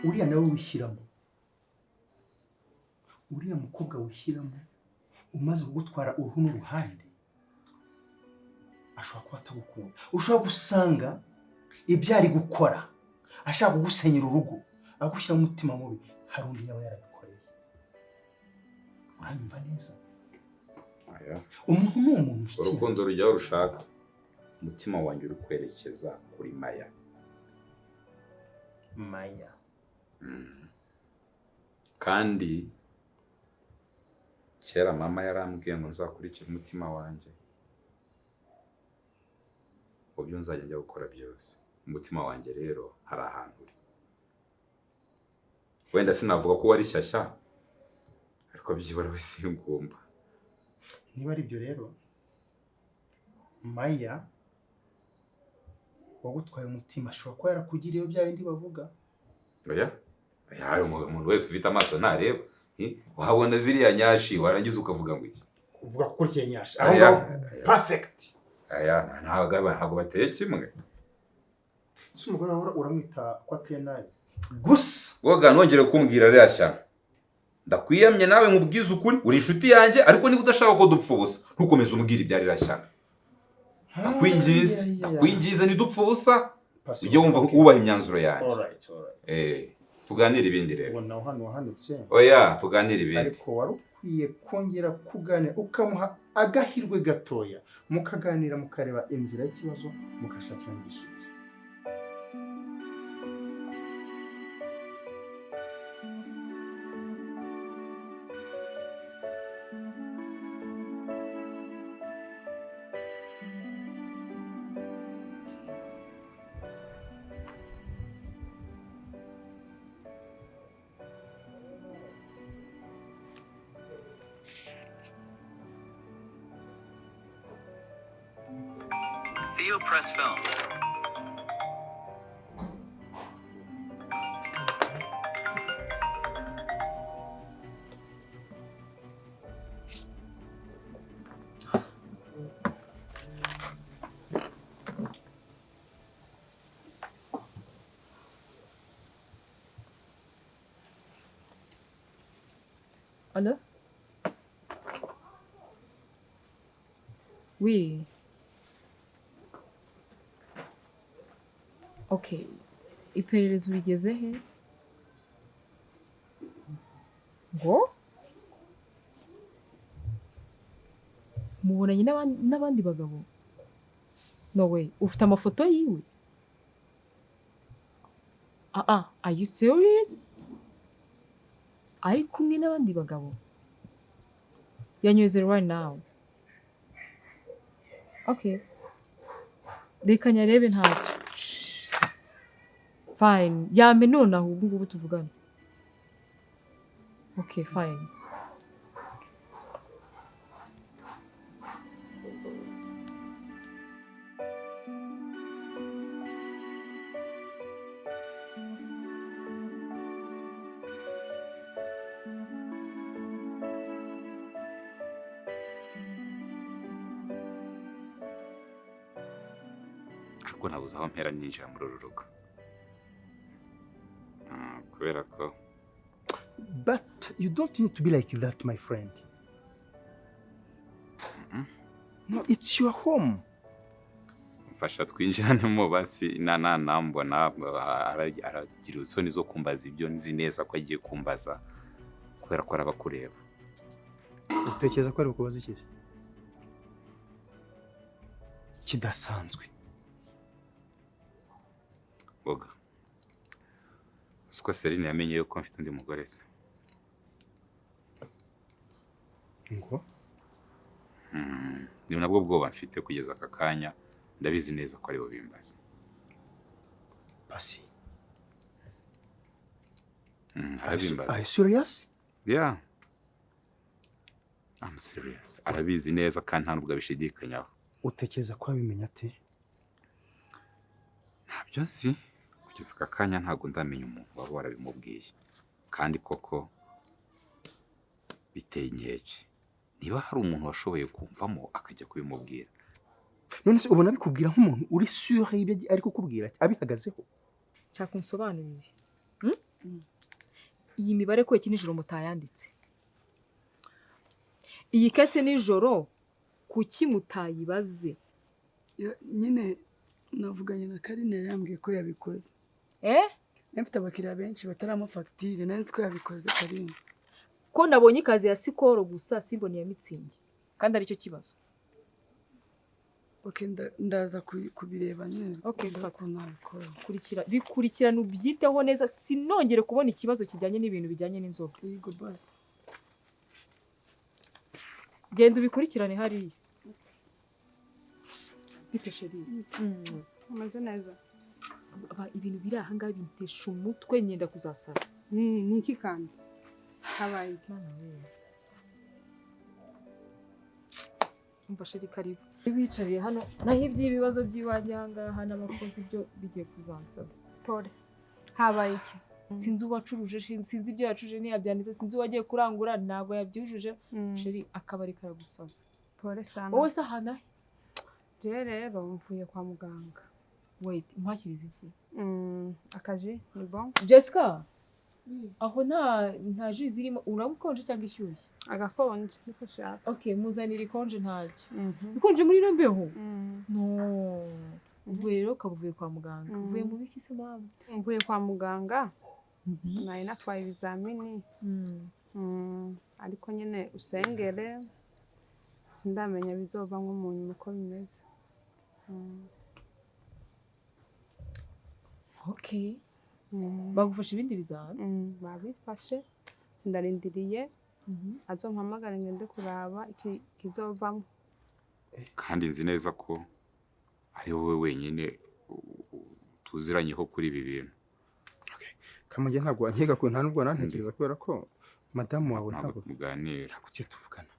uriya nawe wishyiramo uriya mukobwa wishyiramo umaze kugutwara uruhu n'uruhande ashobora kuba atagukunda ushobora gusanga ibyo ari gukora ashaka kugusenyera urugo agushyira umutima mubi hari undi yaba yarabikoreye uranyumva neza umuntu ni umuntu urukundo rujyaho rushaka umutima wanjye uri kwerekeza kuri Maya kandi kera mama yarambwiye ngo nzakurikire umutima wanjye ubyo nzajya njya gukora byose umutima wanjye rero hari ahantu uri wenda sinavuga ko wari shyashya ariko byibura we singumba niba ari byo rero Maya wagutwaye umutima ashobora kuba yarakugiriye bya bindi bavuga hari umuntu wese ufite amaso ntareba wahabona ziriya nyashi warangiza ukavuga ngo iki uvuga ko kurikiye nyashi perfect ntabwo bateye kimwe si umugore uramwita ko ateye nabi gusa woga nongere kumbwira rya shyano ndakwiyamye nawe nkubwize ukuri uri inshuti yanjye ariko niba udashaka ko dupfa ubusa ntukomeze umbwira ibyari rya shyano ndakwinjiza ntidupfa ubusa ujye wumva wubaha imyanzuro yanjye tuganire ibindi rero oya tuganire ibindi ariko wari ukwiye kongera kuganira ukamuha agahirwe gatoya mukaganira mukareba inzira y'ikibazo mugashakira igisubizo Press Films. Allô? Oui. Okay. Iperereza urigeze he? Ngo? Mubonanye n'abandi bagabo? No way. Ufite amafoto yiwe? Are you serious? Ari kumwe n'abandi bagabo? Yanyweze right now. Okay. Reka nyarebe ntacyo. Fine. Yame none aho ubu ngubu tuvugana. Okay, fine. Ariko nabuze aho mpera ninjira muri uru rugo. Kubera ko But you don't need to be like that, my friend. No, it's your home. mfasha twinjiranemo basi nambona aragira usoni zo kumbaza ibyo nzi neza ko agiye kumbaza kubera ko araba kureba. Utekereza ko ari ukubaza iki kidasanzwe? Boga. Uko Celine yamenye yuko mfite undi mugore se. Ngo? Ni nabwo bwoba mfite kugeza aka kanya ndabizi neza ko ari bo bimbaza. Paccy. Arabimbaza. Are you serious? Yeah. I'm serious. Arabizi neza kandi nta nubwo abishidikanyaho. Utekereza ko abimenya ate? Ntabyo nsi. Kugeza aka kanya ntago ndamenya umuntu waba warabimubwiye. Kandi koko biteye inkeke. Niba hari umuntu washoboye kumvamo akajya kubimubwira. None se ubona bikubwira nk'umuntu uri sure y'ibyo ari kukubwira abihagazeho? Cyakunsobanurire. iyi mibare ko iki nijoro mutayanditse iyi kese nijoro kuki mutayibaze nyine navuganye na Karine yambwiye ko yabikoze mfite abakiriya benshi batarama fagitire nari nzi ko yabikoze Karine ko nabonye ikazi ya sikoro gusa simboni ya mitsingi kandi aricyo kibazo ndaza kubireba nyine bikurikirana ubyiteho neza sinongere kubona ikibazo kijyanye n'ibintu bijyanye n'inzoga yego basi genda ubikurikirane hariya bite sheri amaze neza ibintu biri aha ngaha bintesha umutwe ngenda kuzasara ni iki kandi habaye iki umva sheri karibu bicariye hano naho iby'ibibazo by'iwanjye aha ngaha n'abakozi byo bigiye kuzansaza pole habaye iki sinzi uwacuruje sinzi ibyo yacuruje ntiyabyanditse sinzi uwagiye kurangura ntabwo yabyujuje sheri akabari karagusaza pole sana wowe se ahana je rero mvuye kwa muganga wait nkwakiriza iki akaji ni bon Jessica aho nta jus zirimo urabukonje cyangwa ishyushye agakonje niko shaka okay muzanira ikonje ntacyo ikonje muri ino mbeho no uvuye rero ukavuye kwa muganga uvuye mu biki se mama mvuye kwa muganga nari natwaye ibizamini ariko nyine usengere sindamenya bizova nko mu nyuma uko bimeze okay bagufasha ibindi bizami babifashe ndarindiriye azompamagara ngende kuraba kizovamo kandi nzi neza ko ari wowe wenyine tuziranyeho kuri ibi bintu Kamujye ntabwo nkeka ko nta nubwo nantekereza kubera ko madamu wawe ntabwo muganira kuki tuvugana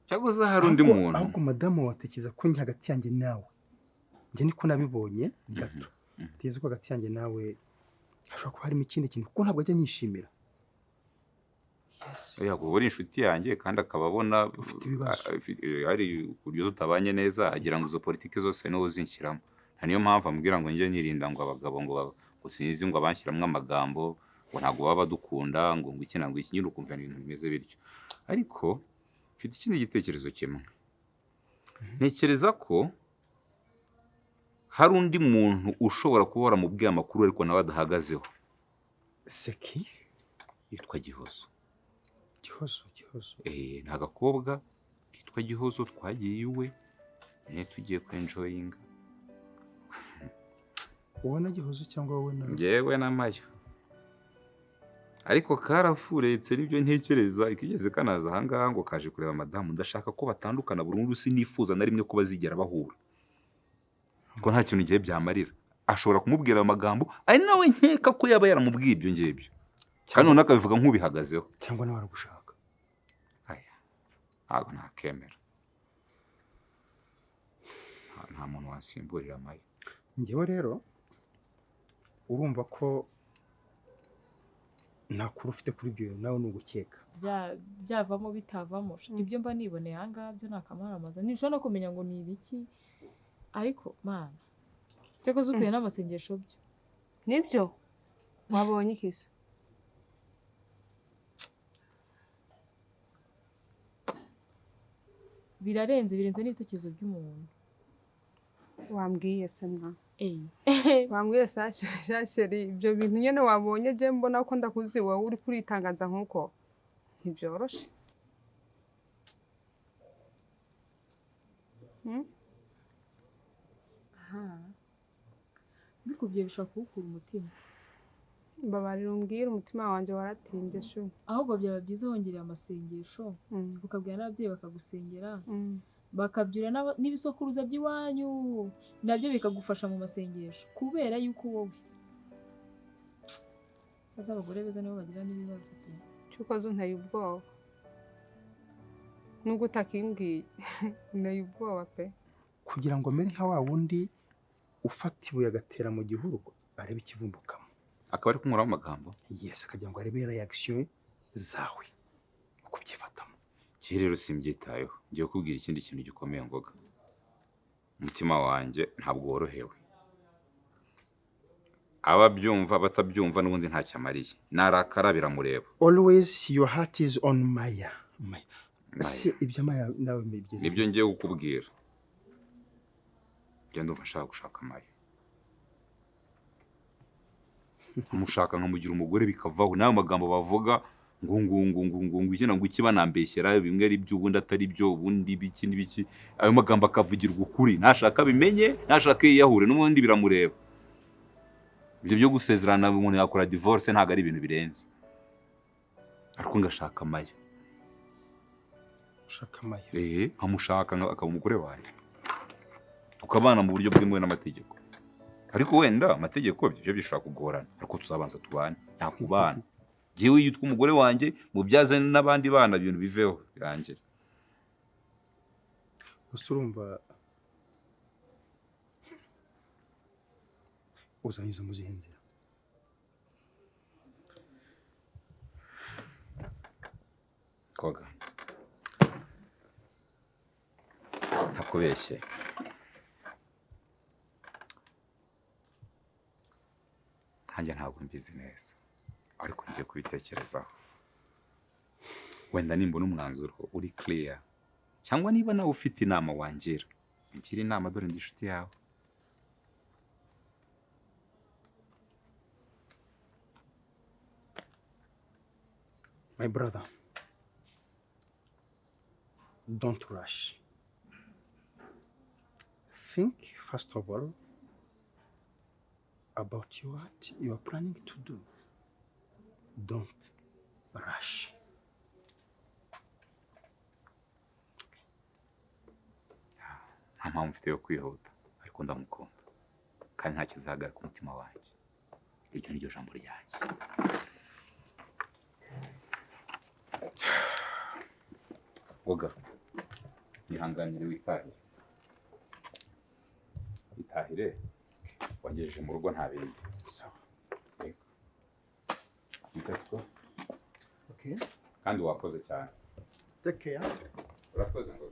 cyangwa se hari undi muntu ahubwo madamu watekereza ko ndi hagati yanjye nawe njye niko nabibonye gato teze ko hagati yanjye nawe hashobora kuba harimo ikindi kintu kuko ntabwo ajya nyishimira kuba ari inshuti yanjye kandi akaba abona hari uburyo tutabanye neza agira ngo izo politiki zose niwe uzinshyiramo niyo mpamvu amubwira ngo njye nirinda ngo abagabo ngo sinzi ngo abanshyiramo amagambo ngo ntabwo baba badukunda ngo iki ntabwo iki nyine ukumva ibintu bimeze bityo ariko mfite ikindi gitekerezo kimwe ntekereza ko hari undi muntu ushobora kuba waramubwiye amakuru ariko nawe adahagazeho seki yitwa Gihozo ni agakobwa kitwa Gihozo twagiye iwe niyo tugiye kwenjoyinga ubona Gihozo cyangwa wowe na njyewe na Maya ariko karafuretse nibyo ntekereza ikigeze kanaza aha ngaha ngo kaje kureba madamu ndashaka ko batandukana burundu sinifuza na rimwe ko bazigera bahura ko nta kintu ngiye byamarira ashobora kumubwira amagambo ari nawe nkeka ko yaba yaramubwiye ibyo ngibyo kandi none akabivuga nk'ubihagazeho cyangwa nawe aragushaka ntabwo nakemera nta muntu wasimburira Maya njyewe rero urumva ko nta kuri ufite kuri ibyo nawe ni ugukeka byavamo bitavamo ibyo mba niboneye aha ngaha byo ni akamaramaza ntishobora no kumenya ngo ni ibiki ariko mana cyakoze ukuye n'amasengesho byo nibyo wabonye ikisi birenze n'ibitekerezo by'umuntu wambwiye se mwa wambwiye shasheri ibyo bintu nyine wabonye je mbona ko ndakuzi wowe uri kuritangaza nkuko ntibyoroshe bikubye bishobora kuwukura umutima mbabarira umbwire umutima wanjye waratinze shu ahubwo byaba byiza wongereye amasengesho ukabwira n'ababyeyi bakagusengera bakabyura n'ibisokuruza by'iwanyu nabyo bikagufasha mu masengesho kubera yuko wowe azabagore beza nibo bagira n'ibibazo cyuko zunteye ubwoba nubwo utakimbwiye nteye ubwoba pe kugira ngo mere nka wa wundi ufata ibuye agatera mu gihuru arebe ikivumbukamo akaba ari kumuraho amagambo yes akagira ngo arebe reaction zawe uko byifatamo rero simbyitayeho ngiye kubwira ikindi kintu gikomeye ngoga umutima wanjye ntabwo worohewe ababyumva batabyumva n'ubundi ntacyo amariye narakara biramureba. Always your heart is on Maya. Si ibyo Maya nawe mbigeze. Nibyo ngiye kukubwira. Genda ufasha gushaka Maya. Mushaka nkamugira umugore bikavaho nayo magambo bavuga ngo igena ngo ikibanambeshyera bimwe ari byo ubundi atari byo ubundi biki n'ibiki ayo magambo akavugirwa ukuri nashaka bimenye nashaka yiyahure n'ubundi biramureba. Ibyo byo gusezerana umuntu yakora divorce ntago ari ibintu birenze. Ariko ngashaka Maya. Ushaka Maya. Nkamushaka akaba umugore wanjye. Tukabana mu buryo bw'imwe n'amategeko. Ariko wenda amategeko byo bishaka kugorana ariko tuzabanza tubane yakubana. Jewe yitwa umugore wanjye mubyaze n'abandi bana ibintu biveho birangira. Usurumva uzanyuza mu zihenzira. Koga. Nakubeshye. Hanjye ntabwo mbizi neza. Ariko ngiye kubitekerezaho. Wenda nimbona umwanzuro uri clear. Cyangwa niba nawe ufite inama wangira. Ngira inama dore ndi inshuti yawe. My brother, don't rush. Think first of all about what you are planning to do. Don't rush. Nta mpamvu mfite yo kwihuta ariko ndamukunda kandi nta kizahagarara ku mutima wanjye. Iryo ni ryo jambo ryanjye. Oga nihanganire witahire. Witahire wangejeje mu rugo nta bindi. Sawa. Nitesiko. Okay. Kandi wakoze cyane. Take care. Urakoze ngo.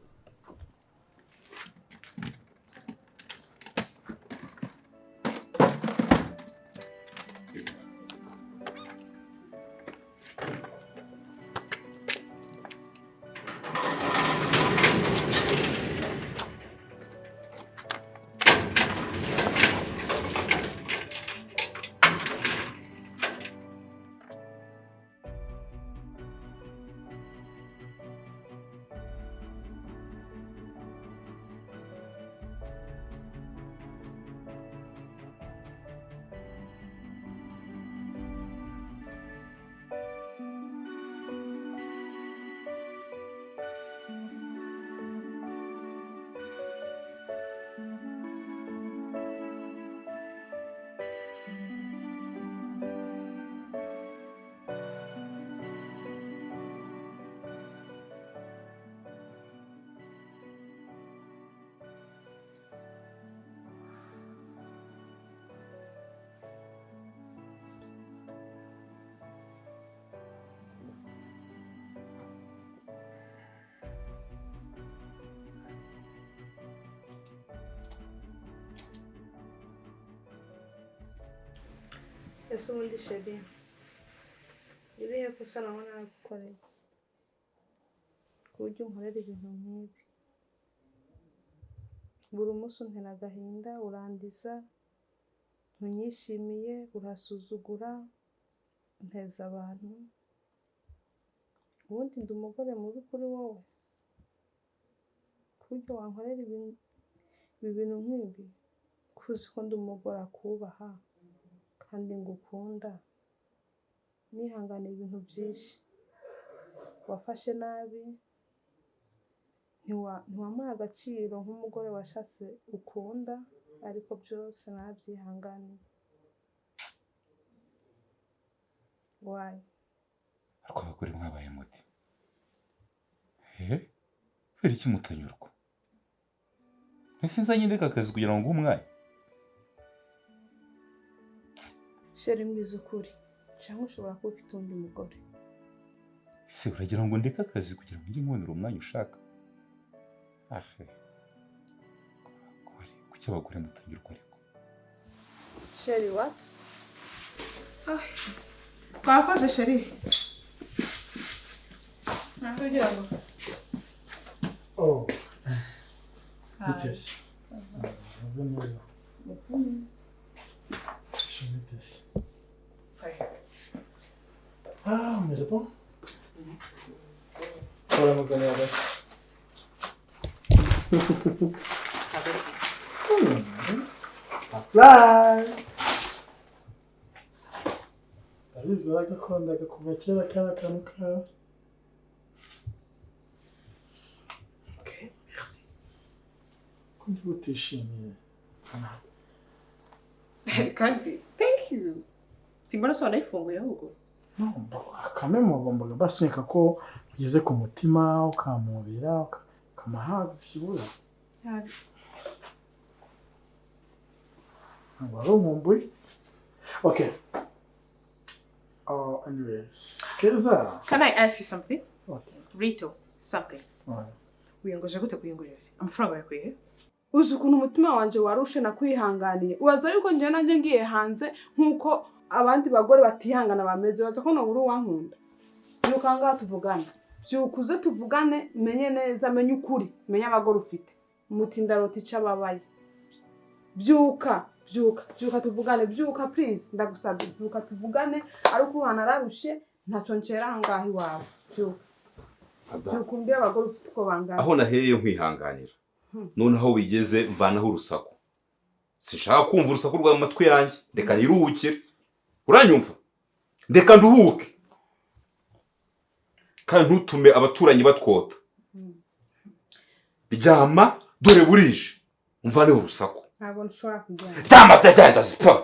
Ese ubundi sheri irihe kosa nabona nagukoreye ku buryo unkorera ibintu nk'ibi? Buri munsi untera agahinda, urandiza, ntunyishimiye, urasuzugura, unteza abantu. Ubundi ndi umugore mubi kuri wowe ku buryo wankorera ibi bintu nk'ibi? Kuzi ko ndi umugore akubaha kandi ngukunda, nihanganiye ibintu byinshi wafashe nabi, ntiwamuha agaciro nk'umugore washatse ukunda, ariko byose nabyihanganiye. Why? Ariko abagore mwabaye muti kubera iki mutanyurwa? Ese nzanye ndeka akazi kugira ngo umwaye? Sheri mwiza ukuri cyangwa ushobora kuba ufite undi mugore? Ese uragira ngo ndeka akazi kugira ngo njye nkubonera umwanya ushaka? Kuki abagore mutanyurwa ariko? Sheri what? Twakoze sheri. Nasugira ngo. Oh. Bitese. Neza neza. Bitese. Ah, mais c'est bon. Voilà, nous allons avec. Surprise! Ndabizi waragakundaga kuva kera kara kantu kawe. Okay, merci. Kundi utishimiye. Kandi, thank you. Simbona so nayifunguye ahubwo. No, kame mugombaga basunika ko ugeze ku mutima ukamubira ukamahaga byibura. Yabi. Okay. Anyways, Keza. Can I ask you something? Okay. Rito, something. Alright. Wiyangoje gute kuyungurira? Amafaranga yakwiye? Uzi ukuntu umutima wanje warushe nakwihanganiye. Ubaza yuko nje nanje ngiye hanze nkuko abandi bagore batihangana bameze. Ubaza ko no buri wankunda. Yuko ngaha tuvugane. Byukuze tuvugane, menye neza, menye ukuri, menye abagore ufite. Umutindaroti cababaye. Byuka tuvugane, byuka please, ndagusabye byuka tuvugane, ari ukuhana ararushe ntaco ncera ngahi wawe. Byuka umbye abagore ufite ko bangana. Aho naheye nkwihanganira. None aho wigeze mvanaho urusaku. Sinshaka kumva urusaku rwa matwi yanjye, reka niruhukire. Uranyumva? Ndeka nduhuke. Kandi ntutume abaturanyi batwota. Ryama dore burije. Umvaneho urusaku. Ntabwo nshobora kujyana. Ryama byagenda zipa.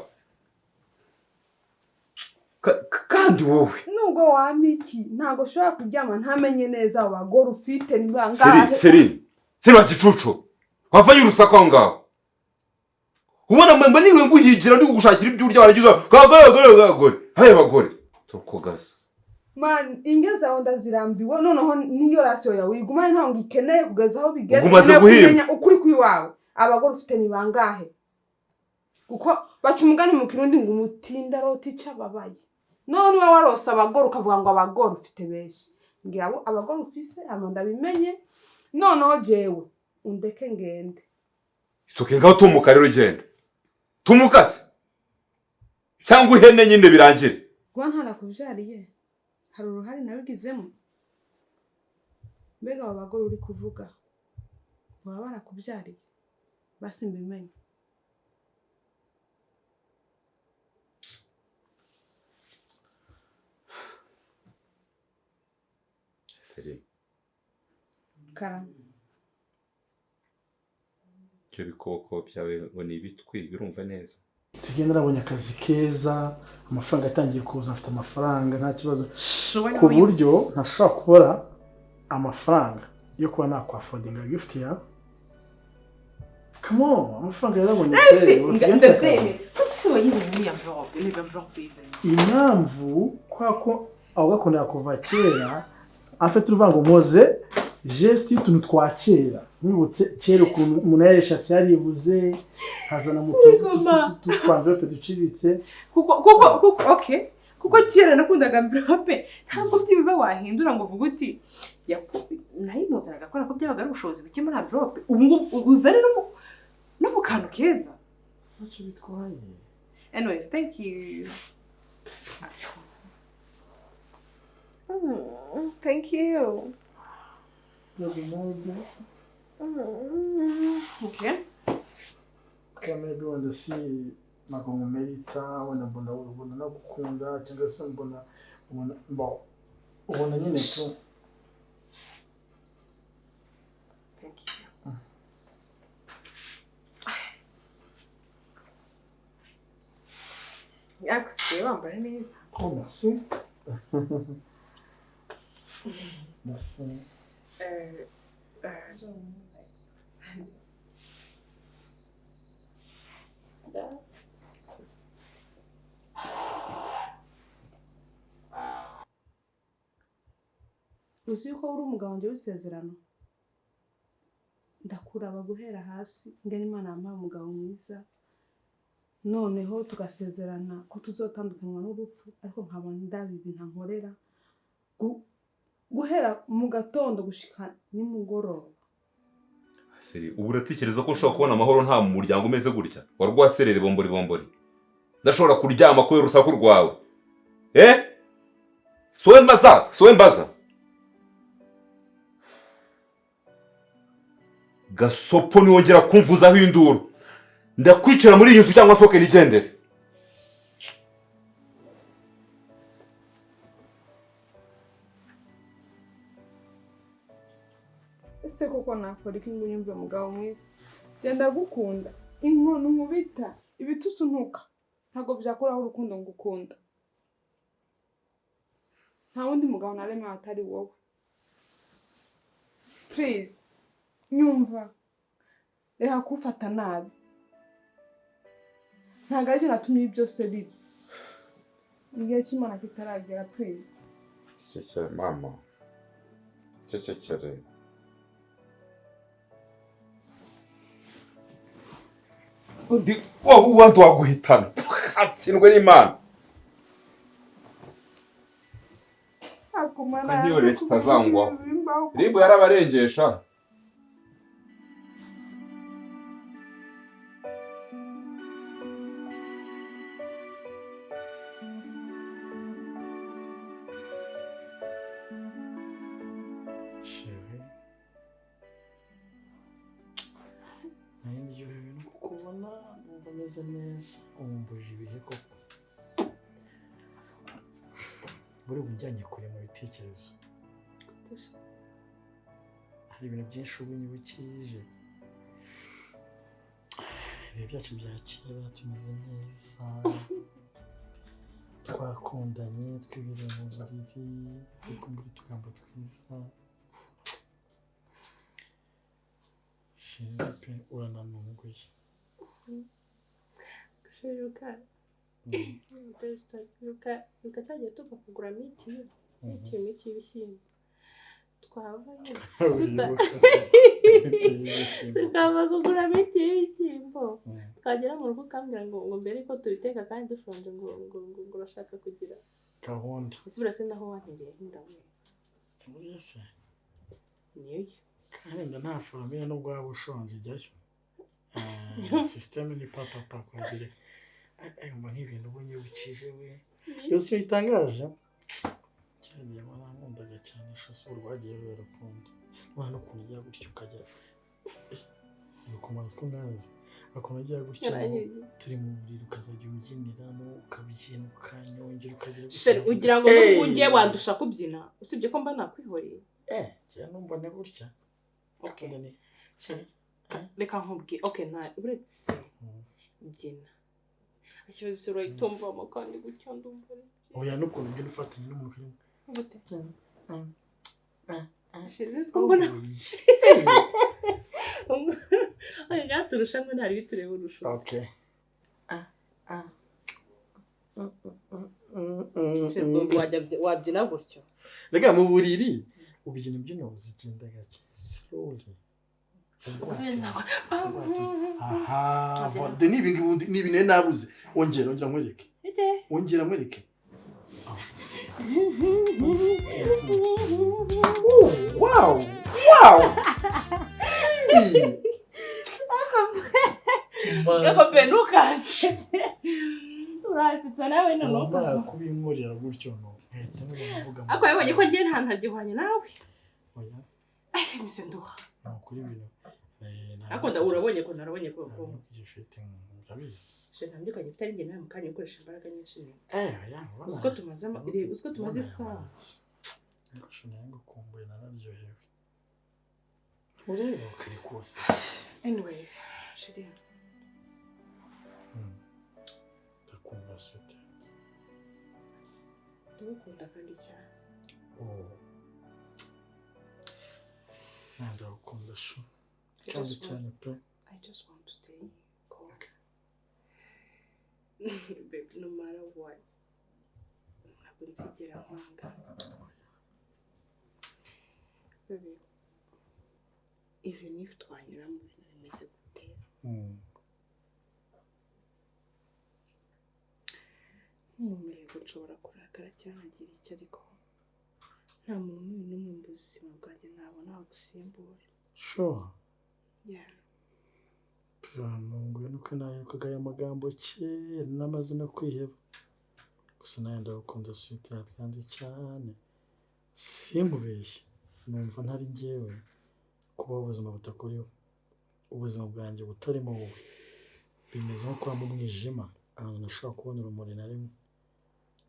Kandi wowe. Nubwo wamiki, ntabwo nshobora kujyama ntamenye neza abagore ufite nibangahe. Celine. Sema gicucu. Wavanye urusaku aho ngaho. Ubona mba niwe nguhigira ndi gushakira ibyo urya baragize. Gagore. Haye bagore. Tukogaza. Man, ingeza aho ndazirambiwe noneho niyo rasyo yawe igumane ntaho ngikeneye kugeza aho bigeze. Ugumaze guhimba. Ukuri kwiwawe. Abagore ufite ni bangahe? Kuko baca umugani mu Kirundi ngo umutindaroti cababaye. None we warose abagore ukavuga ngo abagore ufite benshi. Ngira abo abagore ufise amanda bimenye. Noneho jewe undeke ngende. Isuke ngaho tumuka rero genda. Tumukase. Cyangwa ihene nyine birangire. Gwa ntara kuvyariye. Hari uruhari nabigizemo. Mbega abagore uri kuvuga. Baba barakubyariye. Basi mbimenye. Celine. Karama. Cyo bikoko byawe ngo ni ibitwi birumva neza. Sigenda nabonye akazi keza, amafaranga yatangiye kuza, afite amafaranga nta kibazo. Ku buryo ntashobora kubura amafaranga yo kuba nakwafodinga gift ya. Come on, amafaranga yarabonye impamvu kwako aho gakunda kuva kera afite uruvango moze geste y'utuntu twa kera nibutse kera ukuntu umuntu yareshatse yaribuze hazana mu twanvelope duciriritse kuko okay kuko kera nakundaga envelope ntabwo byibuze wahindura ngo uvuge uti nayimutse agakora ko byabaga ari ubushobozi buke muri envelope uzane no mu kantu keza ntacyo bitwaye. Anyways, thank you. Thank you. Okay. Okay, maybe wenda si ntabwo mumerita wenda mbona nagukunda cyangwa se mbona nyine tu. Thank you. Yakusiye wambara neza. Oh, merci. Merci. Uzi yuko uri umugabo wanje w'isezerano. Ndakuraba guhera hasi ngene Imana yampaye umugabo mwiza. noneho tugasezerana ko tuzotandukanywa n'urupfu ariko nkaba ndabibi ntankorera guhera mu gatondo gushika nimugoroba. Seri ubu uratekereza ko ushobora kubona amahoro nta mu muryango umeze gutya warwaserere bombori ndashobora kuryama kubera urusaku rwawe sowe mbaza gasopo niwongera kumvuzaho induru ndakwicara muri iyi nzu cyangwa soke nigendere. Ese koko nakora iki ngo unyumve mugabo mwiza? Genda gukunda inkono nkubita ibitusuntuka ntago byakuraho urukundo ngukunda. Nta wundi mugabo naremwe atari wowe. Please nyumva reka kufata nabi. Ntago ari natumye byose bibi. Igihe cy'Imana kitaragera please. Cecekere mama cecekere. Undi wantu waguhitana atsindwe n'Imana. Akumana niyo leta itazangwaho ribu yarabarengesha. Neza neza umbuje ibihe koko buri bujyanye kure mu bitekerezo hari ibintu byinshi ubunyibukije ibihe byacu bya kera tumeze neza twakundanye twibiriye mu buriri twikumbura utugambo twiza sinzi pe urananunguye. Yuka cyagiye tuva kugura miti y'ibishyimbo twavayo tukava kugura miti y'ibishyimbo twagera mu rugo ukambwira ngo mbere ko tubiteka kandi dushonje ngo urashaka kugira gahunda isubira se naho wantereye hindawe buriya se niyo kandi nta foromire nubwo waba ushonje ijyayo. Systeme ni papa kwagire ayumva nk'ibintu ubunyibukije we yose bitangaje cyagiye warankundaga cyane shose urwagiye rurakunda mwana ukuntu ujya gutyo ukajya ukomeza kunazi akona ujya gutyo turi mu buriri ukazajya ubyiniramo ukabyina ukanyongera ukagira ugira ngo n'ubu ngiye wandusha kubyina usibye ko mba nakwihoreye njya numbone gutya reka nkubwiye nta uretse byina ikibazo se urayitumvamo kandi gutyo ndumva oya n'ukuntu ugenda ufatanya n'umuntu karimo gute ko mbona turushamwe ntari bitureba urusha wabyina gutyo rega mu buriri ubyina imbyino zigenda gake slowly. Aha, ni ibintu nabuze. Ongera nkwereke. Ongera nkwereke. Wow! Yako benukanze. Uratitsa nawe nonoka. Kubimurira gutyo no. Ako yabonye ko ngiye ntagihwanye nawe. Oya. Mise nduha. Kuri bino. Akunda urabonye ko narabonye ko gifite ndabizi. Ntabyo kagifite ari ngenera mu kanya ukoresha imbaraga nyinshi. Uziko tumaze isaha. Ariko shonye ngukumbuye nararyohewe. Ureba kare kose. Anyways, shidi. Ndakumva sweet. Ndakunda kandi cyane. Ndakunda shu. Kandi cyane pe. I just want to stay calm. Baby, no matter what. Ntabwo nzigera nkwanga. Baby, even if twanyura mu bintu bimeze gute. yego nshobora kurakara cyangwa agira icyo ariko nta muntu n'umwe mu buzima bwanjye nabona wagusimbura. Sure. Yeah. Ntunguwe nuko naherukaga aya magambo kera n'amaze no kwiheba. Gusa nawe ndagukunda sweetheart kandi cyane. Sinkubeshye. Numva ntari njyewe kuba ubuzima butakuriho. Ubuzima bwanjye butarimo wowe. Bimeze nko kuba mu mwijima ahantu nashobora kubona urumuri na rimwe.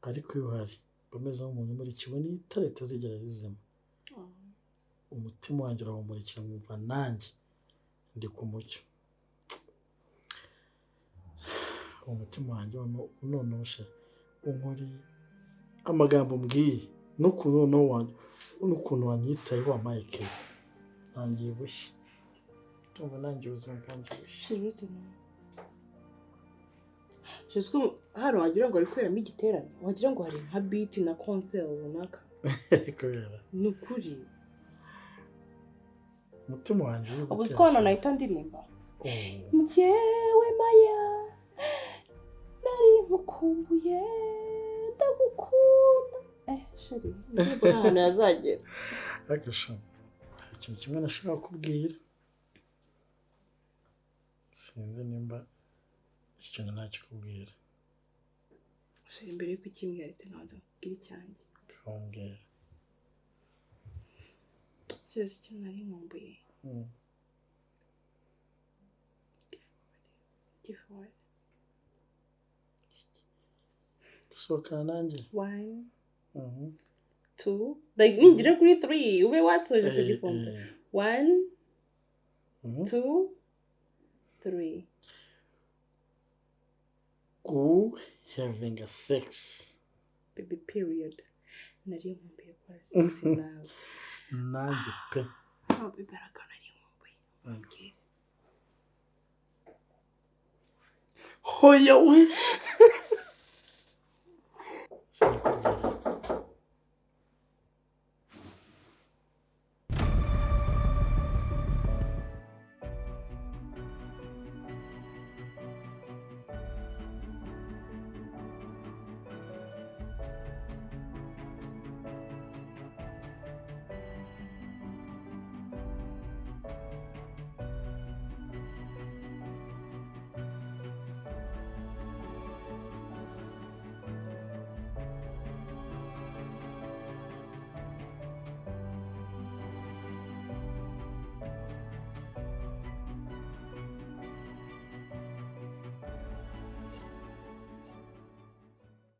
Ariko iyo uhari bameze nk'umuntu umurikiwe n'itara ritazigera rizima. Umutima wanjye urawumurikira nkumva nanjye ndi ku mucyo. Umutima wanjye unonosha unkuri amagambo mbwiye n'ukuntu wanyitayeho wampaye keya. Nangiye bushya. Ndumva nangiye ubuzima bwanjye bushya. Jiswe hano wagira ngo ari kweramo igiterane, wagira ngo hari nka beat na concert runaka. Kubera Ni ukuri. umutima wanjye Ubu ko hano nahita ndirimba. Njyewe Maya nari nkukumbuye ndagukunda. Sheri, ntabwo hano yazagera. agasha ikintu kimwe nashaka kubwira. Sinzi nimba iki kintu nakikubwira. Sheri, mbere yuko ikimbwira ndetse nkabanza kubwira icyanjye. Kambwira. Cyose icyo nari nkumbuye. Gifuwe. Gusohokana nanjye. 1 2 like ninjira kuri 3 ube wasoje kugifunda. 1 2 3 Go having a sex. baby period. Nari nkumbuye kwa sex nawe. Nanjye pe. Baby araka nari nkumbuye. Okay. Hoya we.